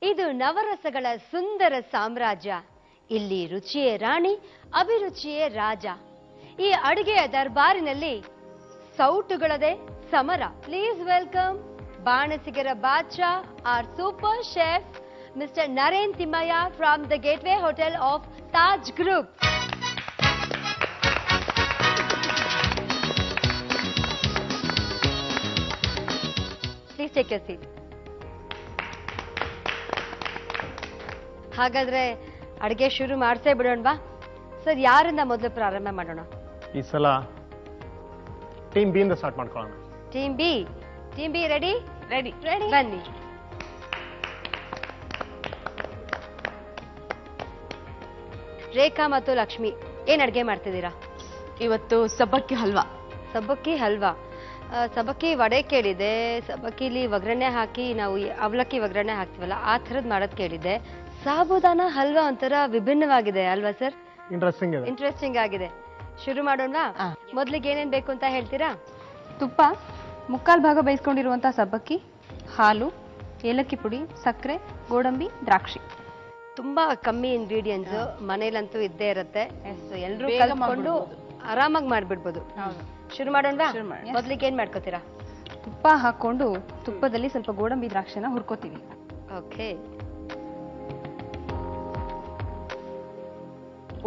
ಇದು ನವರಸಗಳ ಸುಂದರ ಸಾಮ್ರಾಜ್ಯ. ಇಲ್ಲಿ ರುಚಿಯೇ ರಾಣಿ, ಅಭಿರುಚಿಯೇ ರಾಜ. ಈ ಅಡುಗೆಯ ದರ್ಬಾರಿನಲ್ಲಿ ಸೌಟುಗಳದೇ ಸಮರ. ಪ್ಲೀಸ್ ವೆಲ್ಕಮ್ ಬಾಣಸಿಗರ ಬಾದ್ಶಾ, our super chef mister Naren Thimmaiah from the Gateway hotel of Taj group. Please take your seat. ಹಾಗಾದ್ರೆ ಅಡುಗೆ ಶುರು ಮಾಡ್ಸೇ ಬಿಡೋಣವಾ ಸರ್? ಯಾರಿಂದ ಮೊದಲು ಪ್ರಾರಂಭ ಮಾಡೋಣ? ಈ ಸಲ ಟೀಮ್ ಬಿ ಇಂದ ಸ್ಟಾರ್ಟ್ ಮಾಡ್ಕೊಳ್ಳೋಣ. Team be ready? ರೆಡಿ. ಬನ್ನಿ. ರೇಖಾ ಮತ್ತು ಲಕ್ಷ್ಮಿ ಏನ್ ಅಡ್ಗೆ ಮಾಡ್ತಿದ್ದೀರಾ ಇವತ್ತು? ಸಬ್ಬಕ್ಕಿ ಹಲ್ವಾ. ಸಬ್ಬಕ್ಕಿ ಹಲ್ವಾ. ಸಬ್ಬಕ್ಕಿ ವಡೆ ಕೇಳಿದೆ, ಸಬ್ಬಕ್ಕಿಲಿ ಒಗ್ಗರಣೆ ಹಾಕಿ ನಾವು ಅವಲಕ್ಕಿ ಒಗ್ಗರಣೆ ಹಾಕ್ತೀವಲ್ಲ ಆ ಥರದ್ ಮಾಡೋದ್ ಕೇಳಿದೆ. ಸಾಬುದಾನ ಹಲ್ವಾ ಒಂಥರ ವಿಭಿನ್ನವಾಗಿದೆ ಅಲ್ವಾ ಸರ್? ಇಂಟ್ರೆಸ್ಟಿಂಗ್ ಆಗಿದೆ. ಶುರು ಮಾಡೋಣವಾ? ಮೊದ್ಲಿಗೆ ಏನೇನ್ ಬೇಕು ಅಂತ ಹೇಳ್ತೀರಾ? ತುಪ್ಪ, ಮುಕ್ಕಾಲು ಭಾಗ ಬೇಯಿಸ್ಕೊಂಡಿರುವಂತಹ ಸಬ್ಬಕ್ಕಿ, ಹಾಲು, ಏಲಕ್ಕಿ ಪುಡಿ, ಸಕ್ಕರೆ, ಗೋಡಂಬಿ, ದ್ರಾಕ್ಷಿ. ತುಂಬಾ ಕಮ್ಮಿ ಇಂಗ್ರೀಡಿಯೆಂಟ್ಸ್, ಮನೇಲಂತೂ ಇದ್ದೇ ಇರುತ್ತೆ. ಎಲ್ರು ಕಲ್ತ್ಕೊಂಡು ಆರಾಮಾಗಿ ಮಾಡ್ಬಿಡ್ಬೋದು. ಶುರು ಮಾಡೋಣವಾ? ಮೊದ್ಲಿಗೆ ಏನ್ ಮಾಡ್ಕೋತೀರಾ? ತುಪ್ಪ ಹಾಕೊಂಡು ತುಪ್ಪದಲ್ಲಿ ಸ್ವಲ್ಪ ಗೋಡಂಬಿ ದ್ರಾಕ್ಷಿನ ಹುರ್ಕೋತೀವಿ. ಓಕೆ.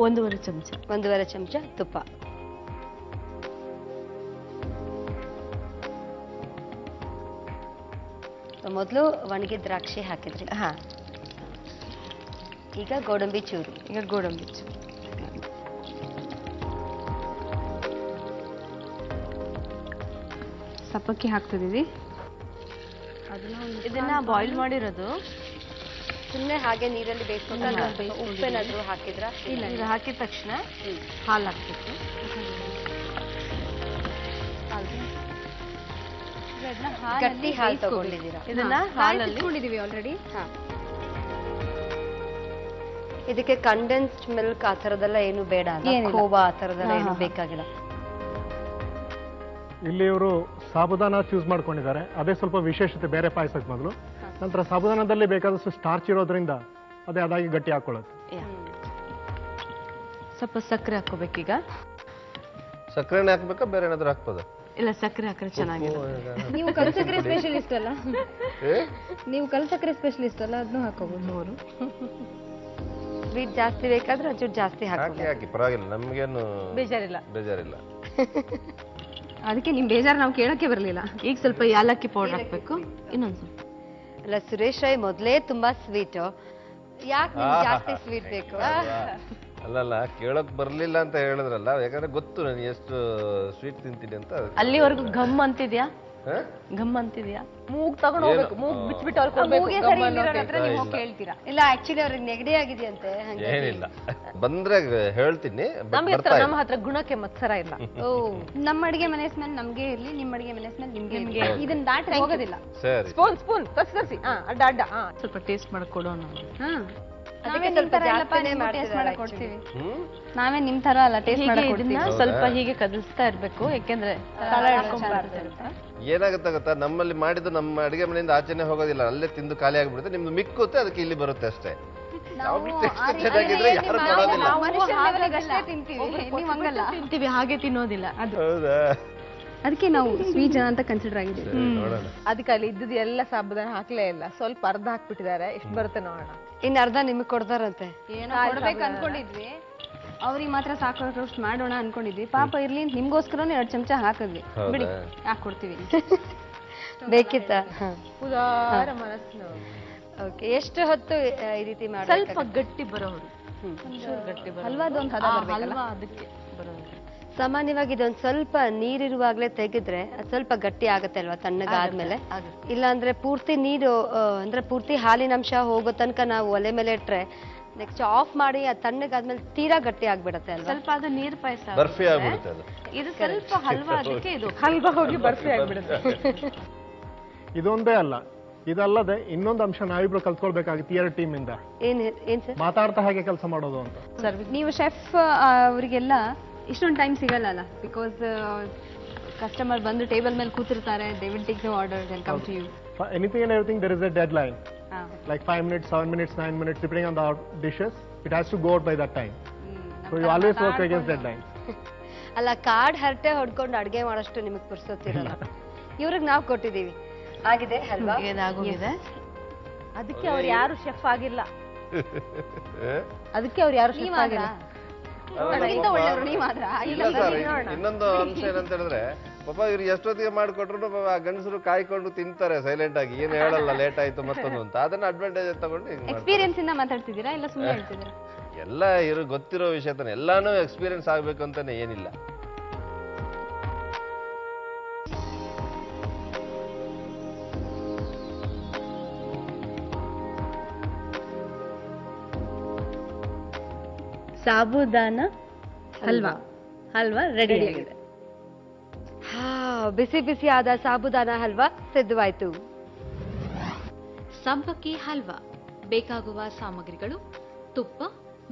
1.5 ಚಮಚ ತುಪ್ಪ. ಮೊದಲು ಒಣಗಿದ ದ್ರಾಕ್ಷಿ ಹಾಕಿದ್ರಿ. ಈಗ ಗೋಡಂಬಿ ಚೂರು. ಸಬ್ಬಕ್ಕಿ ಹಾಕ್ತಿದೀವಿ. ಇದನ್ನ ಬಾಯ್ಲ್ ಮಾಡಿರೋದು ಸುಮ್ಮನೆ ಹಾಗೆ ನೀರಲ್ಲಿ ಬೇಯಿಸ್ಕೊಂಡು ಉಪ್ಪೇನಾದ್ರೂ ಹಾಕಿದ್ರ? ಇಲ್ಲ, ಇದು ಹಾಕಿದ ತಕ್ಷಣ ಹಾಲು ಹಾಕ್ಬೇಕು. ಗಟ್ಟಿ ಹಾಲು ತಗೊಂಡಿದ್ದೀರಾ? ಇದನ್ನ ಹಾಲಲ್ಲಿ ಆಲ್ರೆಡಿ. ಇದಕ್ಕೆ ಕಂಡೆನ್ಸ್ಡ್ ಮಿಲ್ಕ್ ಆ ಥರದೆಲ್ಲ ಏನು ಬೇಡ, ಖೋವಾ ಆ ಥರದೆಲ್ಲ ಏನು ಬೇಕಾಗಿಲ್ಲ. ಇಲ್ಲಿ ಇವರು ಸಾಬುದಾನ ಚೂಸ್ ಮಾಡ್ಕೊಂಡಿದ್ದಾರೆ. ಅದೇ ಸ್ವಲ್ಪ ವಿಶೇಷತೆ ಬೇರೆ ಪಾಯಸಕ್ಕೆ ಮೊದಲು. ನಂತರ ಸಾಬುದಾನದಲ್ಲಿ ಬೇಕಾದಷ್ಟು ಸ್ಟಾರ್ಚ್ ಇರೋದ್ರಿಂದ ಅದೇ ಅದಾಗಿ ಗಟ್ಟಿ ಹಾಕೊಳ್ಳೋದು. ಸ್ವಲ್ಪ ಸಕ್ಕರೆ ಹಾಕೋಬೇಕೀಗ. ಸಕ್ಕರೆನೇ ಹಾಕ್ಬೇಕಾ ಬೇರೆ ಏನಾದ್ರು ಹಾಕ್ಬೋದಾ? ಇಲ್ಲ, ಸಕ್ಕರೆ ಹಾಕಿದ್ರೆ ಚೆನ್ನಾಗಿದೆ. ನೀವು ಕಲ್ ಸಕ್ಕರೆ ಸ್ಪೆಷಲಿಸ್ಟ್ ಅಲ್ಲ? ನೀವು ಕಲ್ ಸಕ್ಕರೆ ಸ್ಪೆಷಲಿಸ್ಟ್ ಅಲ್ಲ? ಅದನ್ನು ಹಾಕೋಬಹುದು. ಸ್ವೀಟ್ ಜಾಸ್ತಿ ಬೇಕಾದ್ರೆ ಒಂಚೂರು ಜಾಸ್ತಿ ಹಾಕಿ ಪರವಾಗಿಲ್ಲ, ನಮ್ಗೇನು ಬೇಜಾರಿಲ್ಲ. ಅದಕ್ಕೆ ನಿಮ್ ಬೇಜಾರು ನಾವು ಕೇಳಕ್ಕೆ ಬರಲಿಲ್ಲ. ಈಗ ಸ್ವಲ್ಪ ಯಾಲಕ್ಕಿ ಪೌಡರ್ ಹಾಕ್ಬೇಕು. ಇನ್ನೊಂದ್ ಸ್ವಲ್ಪ. ಅಲ್ಲ, ಸುರೇಶ್ ರೈ ಮೊದಲೇ ತುಂಬಾ ಸ್ವೀಟ್, ಯಾಕೆ ಜಾಸ್ತಿ ಸ್ವೀಟ್ ಬೇಕು? ಅಲ್ಲಲ್ಲ, ಕೇಳಕ್ ಬರ್ಲಿಲ್ಲ ಅಂತ ಹೇಳಿದ್ರಲ್ಲ, ಯಾಕಂದ್ರೆ ಗೊತ್ತು ನನಗೆ ಎಷ್ಟು ಸ್ವೀಟ್ ತಿಂತೀನಿ ಅಂತ. ಅಲ್ಲಿವರೆಗೂ ಗಮ್ ಅಂತಿದ್ಯಾ? ಮೂಗ್ ತಗೊಂಡು ಹೋಗ್ಬೇಕು, ಮೂಗ್ ಬಿಟ್ಬಿಟ್ಟು ಕೇಳ್ತೀರಾ? ಇಲ್ಲ, ಆಕ್ಚುಲಿ ಅವ್ರಿಗೆ ನೆಗಡಿ ಆಗಿದೆಯಂತೆ. ಏನಿಲ್ಲ, ಬಂದ್ರೆ ಹೇಳ್ತೀನಿ. ನಮ್ಮ ಹತ್ರ ಗುಣಕ್ಕೆ ಮತ್ಸರ ಇಲ್ಲ. ನಮ್ಮ ಅಡಿಗೆ ಮನೆ ಸ್ಮೆಲ್ ನಮ್ಗೆ ಇರ್ಲಿ, ನಿಮ್ಮ ಅಡಿಗೆ ಮನೆ ಸ್ಮೆಲ್ ನಿಮ್ಗೆ. ಇದನ್ನ ದಾಟ್ರೆ ಹೋಗೋದಿಲ್ಲ. ಸ್ಪೂನ್ ತರ್ಸಿ ಅಡ್ಡ ಅಡ್ಡ ಸ್ವಲ್ಪ ಟೇಸ್ಟ್ ಮಾಡ್ಕೊಡೋಣ. ನಾವೇ ನಿಮ್ ತರ ಅಲ್ಲ, ಟೇಸ್ಟ್ ಇದನ್ನ ಸ್ವಲ್ಪ ಹೀಗೆ ಕದಲ್ಸ್ತಾ ಇರ್ಬೇಕು, ಯಾಕೆಂದ್ರೆ ಏನಾಗುತ್ತೆ ಗೊತ್ತಾ, ನಮ್ಮಲ್ಲಿ ಮಾಡಿದ್ದು ನಮ್ಮ ಅಡಿಗೆ ಮನೆಯಿಂದ ಆಚೆನೆ ಹೋಗೋದಿಲ್ಲ, ಅಲ್ಲೇ ತಿಂದು ಖಾಲಿ ಆಗ್ಬಿಡುತ್ತೆ. ನಿಮ್ದು ಮಿಕ್ಕುತ್ತೆ, ಅದಕ್ಕೆ ಇಲ್ಲಿ ಬರುತ್ತೆ ಅಷ್ಟೇ. ತಿಂತೀವಿ, ಹಾಗೆ ತಿನ್ನೋದಿಲ್ಲ. ಅದಕ್ಕೆ ನಾವು ಸ್ವೀಟ್ ಜನ ಅಂತ ಕನ್ಸಿಡರ್ ಆಗಿದ್ದೀವಿ. ಅದಕ್ಕೆ ಅಲ್ಲಿ ಇದ್ದದ್ದು ಎಲ್ಲ ಸಾಬುದಾನ ಹಾಕ್ಲೇ ಇಲ್ಲ, ಸ್ವಲ್ಪ ಅರ್ಧ ಹಾಕ್ಬಿಟ್ಟಿದ್ದಾರೆ. ಎಷ್ಟು ಬರುತ್ತೆ ನೋಡೋಣ. ಇನ್ನು ಅರ್ಧ ನಿಮಗೆ ಕೊಡ್ತಾರಂತೆ. ಏನೋ ಕೊಡ್ಬೇಕು ಅನ್ಕೊಂಡಿದ್ವಿ, ಅವ್ರಿಗೆ ಮಾತ್ರ ಸಾಕೋಷ್ಟು ಮಾಡೋಣ ಅನ್ಕೊಂಡಿದ್ವಿ. ಪಾಪ ಇರ್ಲಿ, ನಿಮ್ಗೋಸ್ಕರನೇ 2 ಚಮಚ ಹಾಕಿದ್ವಿ. ಬಿಡಿ, ಯಾಕೆ ಕೊಡ್ತೀವಿ? ಬೇಕಿತ್ತ? ಉದಾರ ಮನಸ್ಸು. ಓಕೆ, ಎಷ್ಟು ಹೊತ್ತು ಈ ರೀತಿ ಮಾಡಿ? ಸ್ವಲ್ಪ ಗಟ್ಟಿ ಬರೋರು. ಹಲ್ವಾದೊಂದು ಹಲ್ವಾ ಅದಕ್ಕೆ ಬರೋರು. ಸಾಮಾನ್ಯವಾಗಿ ಇದೊಂದು ಸ್ವಲ್ಪ ನೀರಿರುವಾಗ್ಲೇ ತೆಗೆದ್ರೆ ಅದು ಸ್ವಲ್ಪ ಗಟ್ಟಿ ಆಗತ್ತೆ ಅಲ್ವಾ ತಣ್ಣಗಾದ್ಮೇಲೆ? ಇಲ್ಲ ಅಂದ್ರೆ ಪೂರ್ತಿ ನೀರು ಅಂದ್ರೆ ಪೂರ್ತಿ ಹಾಲಿನಂಶ ಹೋಗೋ ತನಕ ನಾವು ಒಲೆ ಮೇಲೆ ಇಟ್ರೆ ನೆಕ್ಸ್ಟ್ ಆಫ್ ಮಾಡಿ ಅದು ತಣ್ಣಗಾದ್ಮೇಲೆ ತೀರಾ ಗಟ್ಟಿ ಆಗ್ಬಿಡತ್ತೆ ಅಲ್ವಾ? ಸ್ವಲ್ಪ ಅದು ನೀರ್ ಪಾಯಸ ಬರ್ಫಿ ಆಗ್ಬಿಡುತ್ತೆ ಅದು. ಇದು ಸ್ವಲ್ಪ ಹಲ್ವಾ, ಅದಕ್ಕೆ ಇದು ಹಲ್ವಾ ಹೋಗಿ ಬರ್ಫಿ ಆಗ್ಬಿಡುತ್ತೆ. ಇದೊಂದೇ ಅಲ್ಲ, ಇದಲ್ಲದೆ ಇನ್ನೊಂದು ಅಂಶ ನಾವಿಬ್ರು ಕಲ್ತ್ಕೊಳ್ಬೇಕಾಗಿತ್ತು 2 ಟೀಮ್ ಇಂದ. ಏನ್ ಸರ್? ಮಾತಾಡ್ತಾ ಹಾಗೆ ಕೆಲಸ ಮಾಡೋದು ಅಂತ. ನೀವು ಶೆಫ್ ಅವರಿಗೆಲ್ಲ ಇಷ್ಟೊಂದು ಟೈಮ್ ಸಿಗಲ್ಲ ಅಲ್ಲ, ಬಿಕಾಸ್ ಕಸ್ಟಮರ್ ಬಂದು ಟೇಬಲ್ ಮೇಲೆ ಕೂತಿರ್ತಾರೆ. They will take the order and come to you. For anything and everything there is a deadline. like 5 minutes, 7 minutes, 9 minutes, depending on the dishes. It has to go out by that time. So you always work against deadlines. ಅಲ್ಲ ಕಾಡ್ ಹರಟೆ ಹೊಡ್ಕೊಂಡು ಅಡ್ಗೆ ಮಾಡೋಷ್ಟು ನಿಮಗೆ ಪುರ್ಸೊತ್ತಿರಲ್ಲ. ಇವ್ರಿಗೆ ನಾವು ಕೊಟ್ಟಿದ್ದೀವಿ. ಆಗಿದೆ ಹಲ್ವಾ? ಏನಾಗೋಗಿದೆ? ಅದಕ್ಕೆ ಅವ್ರು ಯಾರು ಶೆಫ್ ಆಗಿಲ್ಲ. ಅದಕ್ಕೆ ಅವ್ರು ಯಾರು ಶೆಫ್ ಆಗಿಲ್ಲ. ಇನ್ನೊಂದು ಅಂಶ ಏನಂತ ಹೇಳಿದ್ರೆ ಪಾಪ ಇವ್ರು ಎಷ್ಟೊತ್ತಿಗೆ ಮಾಡಿಕೊಟ್ರು ಗಂಡಸರು ಕಾಯ್ಕೊಂಡು ತಿಂತಾರೆ ಸೈಲೆಂಟ್ ಆಗಿ, ಏನು ಹೇಳಲ್ಲ ಲೇಟ್ ಆಯ್ತು ಮತ್ತೊಂದು ಅಂತ. ಅದನ್ನ ಅಡ್ವಾಂಟೇಜ್ ತಗೊಂಡು ಎಕ್ಸ್ಪೀರಿಯನ್ಸ್ ಇಂದ ಮಾತಾಡ್ತಿದ್ದೀರಾ ಇಲ್ಲ ಸುಮ್ಮನೆ ಹೇಳ್ತಿದ್ದೀರಾ? ಎಲ್ಲ ಇವ್ರು ಗೊತ್ತಿರೋ ವಿಷಯ ತಾನೆ, ಎಲ್ಲಾನು ಎಕ್ಸ್ಪೀರಿಯನ್ಸ್ ಆಗ್ಬೇಕು ಅಂತಾನೆ ಏನಿಲ್ಲ. ಸಾಬುದಾನ ಹಲ್ವಾ ರೆಡಿ ಆಗಿದೆ. ಬಿಸಿ ಬಿಸಿ ಆದ ಸಾಬುದಾನ ಹಲ್ವಾ ಸಿದ್ಧವಾಯ್ತು. ಸಬ್ಬಕ್ಕಿ ಹಲ್ವಾ ಬೇಕಾಗುವ ಸಾಮಗ್ರಿಗಳು: ತುಪ್ಪ,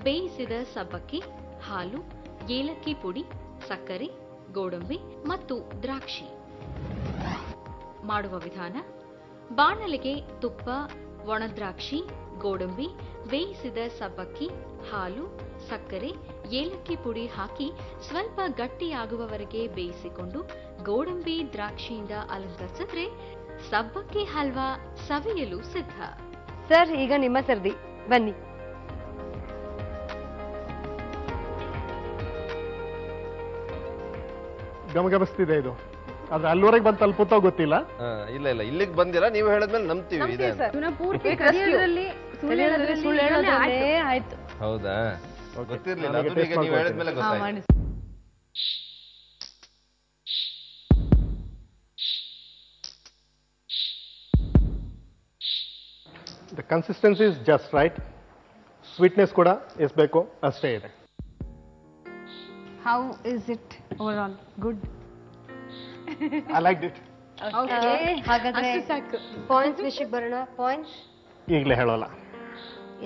ಬೇಯಿಸಿದ ಸಬ್ಬಕ್ಕಿ, ಹಾಲು, ಏಲಕ್ಕಿ ಪುಡಿ, ಸಕ್ಕರೆ, ಗೋಡಂಬಿ ಮತ್ತು ದ್ರಾಕ್ಷಿ. ಮಾಡುವ ವಿಧಾನ: ಬಾಣಲೆಗೆ ತುಪ್ಪ, ಒಣದ್ರಾಕ್ಷಿ, ಗೋಡಂಬಿ, ಬೇಯಿಸಿದ ಸಬ್ಬಕ್ಕಿ, ಹಾಲು, ಸಕ್ಕರೆ, ಏಲಕ್ಕಿ ಪುಡಿ ಹಾಕಿ ಸ್ವಲ್ಪ ಗಟ್ಟಿಯಾಗುವವರೆಗೆ ಬೇಯಿಸಿಕೊಂಡು ಗೋಡಂಬಿ, ದ್ರಾಕ್ಷಿಯಿಂದ ಅಲಂಕರಿಸಿದ್ರೆ ಸಬ್ಬಕ್ಕಿ ಹಲ್ವಾ ಸವಿಯಲು ಸಿದ್ಧ. ಸರ್, ಈಗ ನಿಮ್ಮ ಸರ್ದಿ, ಬನ್ನಿ. ಗಮಗಮಿಸ್ತಿದೆ ಇದು, ಆದ್ರೆ ಅಲ್ಲಿವರೆಗೆ ಬಂದು ತಲುಪುತ್ತೋ ಗೊತ್ತಿಲ್ಲ. ಇಲ್ಲ ಇಲ್ಲ, ಇಲ್ಲಿಗೆ ಬಂದಿರಾ, ನೀವು ಹೇಳಿದ್ಮೇಲೆ ನಂಬ್ತೀವಿ. ಇದೆ ಆಯ್ತು. ಹೌದಾ? ಗೊತ್ತಿರ್ಲಿಲ್ಲ, ಅದು ಈಗ ನೀವು ಹೇಳಿದ್ಮೇಲೆ ಗೊತ್ತಾಯ್ತು. The consistency is just right. Sweetness ಕೂಡ ಎಸ್ಬೇಕು ಅಷ್ಟೇ ಇದೆ. How is it overall? Good. I liked it. ಹಾಗಾದ್ರೆ ಪಾಯಿಂಟ್ಸ್ ವಿಷಯಕ್ಕೆ ಬರೋಣ. ಪಾಯಿಂಟ್ಸ್ ಈಗಲೇ ಹೇಳೋಲ್ಲ.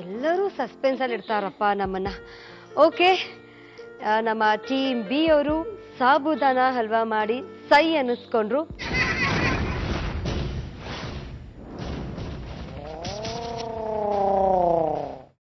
ಎಲ್ಲರೂ ಸಸ್ಪೆನ್ಸ್ ಅಲ್ಲಿ ಇಡ್ತಾರಪ್ಪ ನಮ್ಮನ್ನ. ಓಕೆ, ನಮ್ಮ ಟೀಮ್ ಬಿ ಅವರು ಸಾಬುದಾನ ಹಲ್ವಾ ಮಾಡಿ ಸೈ ಅನ್ನಿಸ್ಕೊಂಡ್ರು.